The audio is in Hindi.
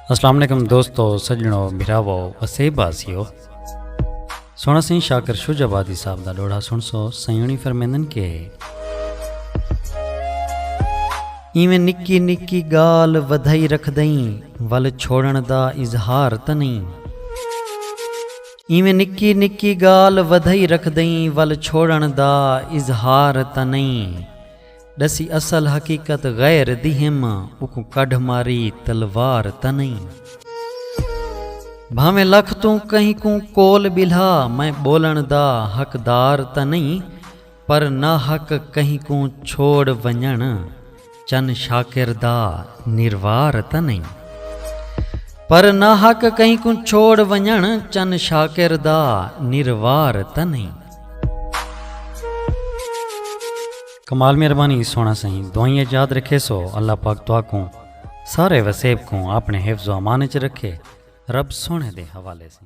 अस्सलाम वालेकुम दोस्तों, सजणों, भिरावो, वसेबासियो। सोना सिंह शाकर शुजाबादी साहब दा लोड़ा सुन सो सयूनी फरमेंदन के इवें निक्की निक्की गाल वधाई रख दई वल छोड़न दा इजहार त नहीं। इवें निक्की निक्की गाल वधाई रख दई वल छोड़न दा इजहार त नहीं। दसी असल हकीकत गैर दिहिम उकु कढ़ मारी तलवार त नहीं। भावें लख तू कहीं को कोल बिल्हा मैं बोलन दा हकदार त नहीं। पर ना हक कहीं को छोड़ वंजण चन शाकिर दा निर्वार त नहीं। पर ना हक कहीं को छोड़ वंजण चन शाकिर दा निर्वार त नहीं। कमाल मेहरबानी सोना सही दुआएं याद रखे सो अल्लाह पाक दुआ को सारे वसेब को अपने हिफ्ज़ व अमान च रखे। रब सोने दे हवाले से।